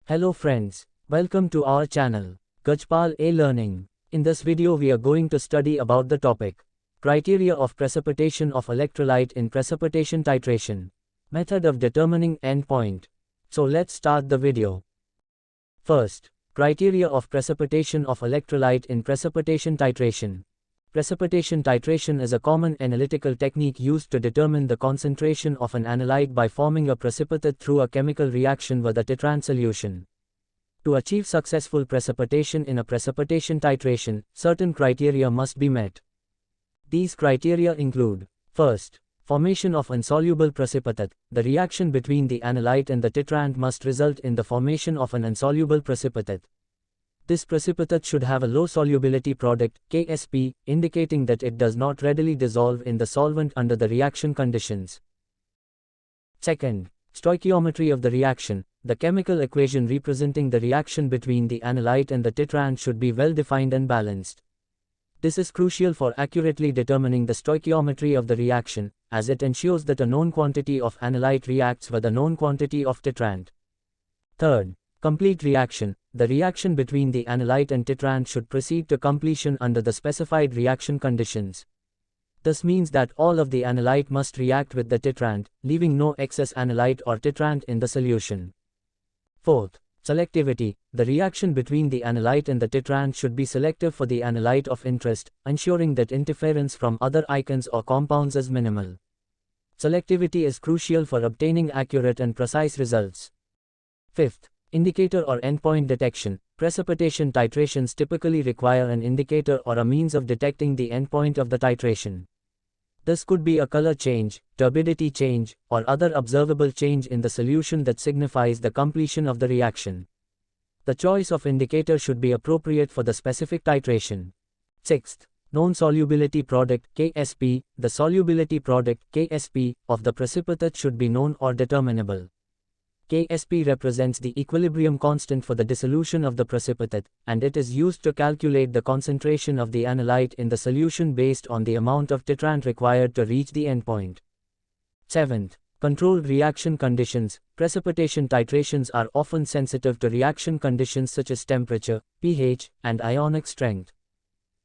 Hello friends, welcome to our channel, Gajpal A Learning. In this video we are going to study about the topic, criteria of precipitation of electrolyte in precipitation titration, method of determining endpoint. So let's start the video. First, criteria of precipitation of electrolyte in precipitation titration. Precipitation titration is a common analytical technique used to determine the concentration of an analyte by forming a precipitate through a chemical reaction with a titrant solution. To achieve successful precipitation in a precipitation titration, certain criteria must be met. These criteria include: first, formation of insoluble precipitate. The reaction between the analyte and the titrant must result in the formation of an insoluble precipitate. This precipitate should have a low solubility product, Ksp, indicating that it does not readily dissolve in the solvent under the reaction conditions. Second, stoichiometry of the reaction. The chemical equation representing the reaction between the analyte and the titrant should be well defined and balanced. This is crucial for accurately determining the stoichiometry of the reaction, as it ensures that a known quantity of analyte reacts with a known quantity of titrant. Third, complete reaction. The reaction between the analyte and titrant should proceed to completion under the specified reaction conditions. This means that all of the analyte must react with the titrant, leaving no excess analyte or titrant in the solution. Fourth, selectivity. The reaction between the analyte and the titrant should be selective for the analyte of interest, ensuring that interference from other ions or compounds is minimal. Selectivity is crucial for obtaining accurate and precise results. Fifth, indicator or endpoint detection. Precipitation titrations typically require an indicator or a means of detecting the endpoint of the titration. This could be a color change, turbidity change, or other observable change in the solution that signifies the completion of the reaction. The choice of indicator should be appropriate for the specific titration. Sixth, known solubility product, Ksp. The solubility product, Ksp, of the precipitate should be known or determinable. Ksp represents the equilibrium constant for the dissolution of the precipitate, and it is used to calculate the concentration of the analyte in the solution based on the amount of titrant required to reach the endpoint. Seventh, controlled reaction conditions. Precipitation titrations are often sensitive to reaction conditions such as temperature, pH, and ionic strength.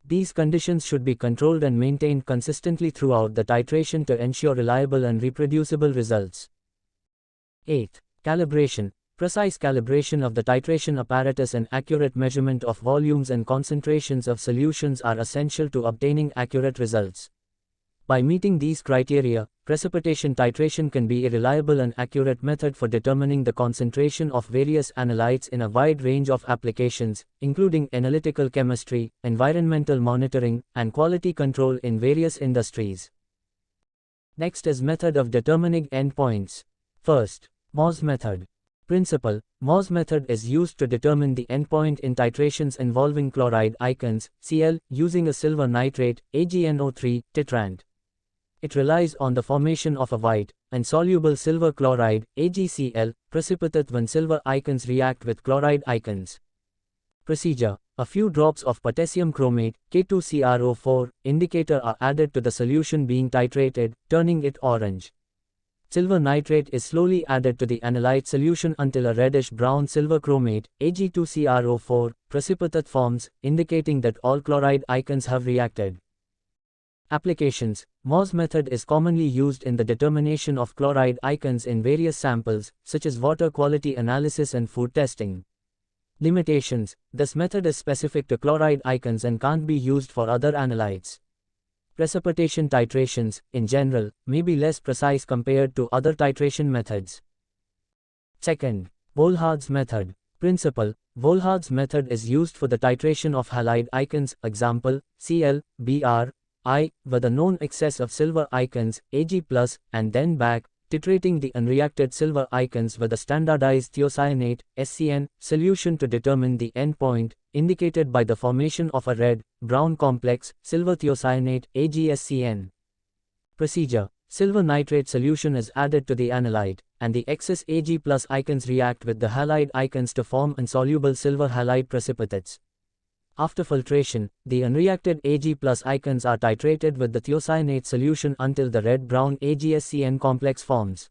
These conditions should be controlled and maintained consistently throughout the titration to ensure reliable and reproducible results. Eighth, calibration. Precise calibration of the titration apparatus and accurate measurement of volumes and concentrations of solutions are essential to obtaining accurate results. By meeting these criteria, precipitation titration can be a reliable and accurate method for determining the concentration of various analytes in a wide range of applications, including analytical chemistry, environmental monitoring, and quality control in various industries. Next is method of determining endpoints. First, Mohs method. Principle: Mohs method is used to determine the endpoint in titrations involving chloride ions, Cl, using a silver nitrate, AgNO3, titrant. It relies on the formation of a white, insoluble silver chloride, AgCl, precipitate when silver ions react with chloride ions. Procedure: a few drops of potassium chromate, K2CrO4, indicator are added to the solution being titrated, turning it orange. Silver nitrate is slowly added to the analyte solution until a reddish-brown silver chromate, Ag2CrO4, precipitate forms, indicating that all chloride ions have reacted. Applications: Mohs method is commonly used in the determination of chloride ions in various samples, such as water quality analysis and food testing. Limitations: this method is specific to chloride ions and can't be used for other analytes. Precipitation titrations, in general, may be less precise compared to other titration methods. Second, Volhard's method. Principle: Volhard's method is used for the titration of halide ions, example, Cl, Br, I, with a known excess of silver ions, Ag+, and then back, titrating the unreacted silver ions with a standardized thiocyanate, SCN, solution to determine the endpoint, indicated by the formation of a red-brown complex, silver thiocyanate, AgSCN. Procedure: silver nitrate solution is added to the analyte, and the excess Ag+ ions react with the halide ions to form insoluble silver halide precipitates. After filtration, the unreacted Ag+ ions are titrated with the thiocyanate solution until the red-brown AgSCN complex forms.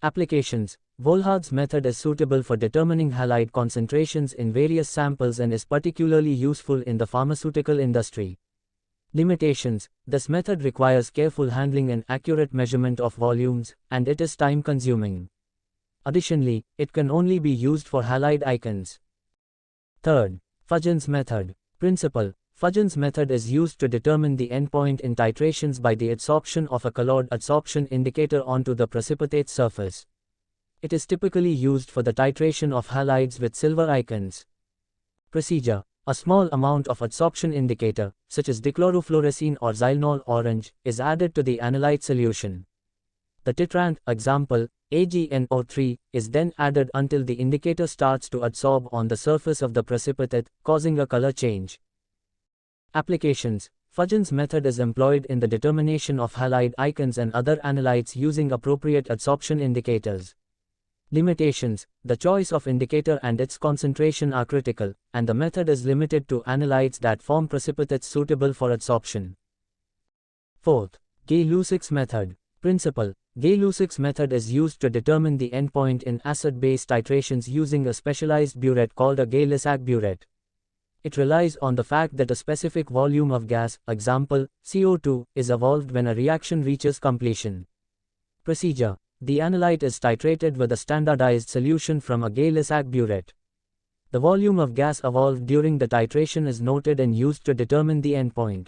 Applications: Volhard's method is suitable for determining halide concentrations in various samples and is particularly useful in the pharmaceutical industry. Limitations: this method requires careful handling and accurate measurement of volumes, and it is time-consuming. Additionally, it can only be used for halide ions. Third, Fudgens method. Principle: Fudgens method is used to determine the endpoint in titrations by the adsorption of a colored adsorption indicator onto the precipitate surface. It is typically used for the titration of halides with silver ions. Procedure: a small amount of adsorption indicator, such as dichlorofluorescein or xylnol orange, is added to the analyte solution. The titrant, example, AgNO3, is then added until the indicator starts to adsorb on the surface of the precipitate, causing a color change. Applications: Fudgens method is employed in the determination of halide ions and other analytes using appropriate adsorption indicators. Limitations: the choice of indicator and its concentration are critical, and the method is limited to analytes that form precipitates suitable for adsorption. Fourth, Gay-Lussac's method. Principle: Gay-Lussac's method is used to determine the endpoint in acid-base titrations using a specialized burette called a Gay-Lussac burette. It relies on the fact that a specific volume of gas, example, CO2, is evolved when a reaction reaches completion. Procedure: the analyte is titrated with a standardized solution from a Gay-Lussac burette. The volume of gas evolved during the titration is noted and used to determine the endpoint.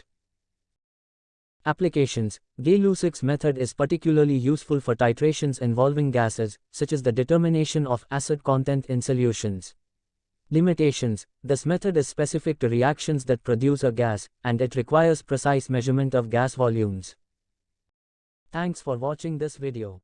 Applications: Gay-Lussac's method is particularly useful for titrations involving gases, such as the determination of acid content in solutions. Limitations: this method is specific to reactions that produce a gas, and it requires precise measurement of gas volumes. Thanks for watching this video.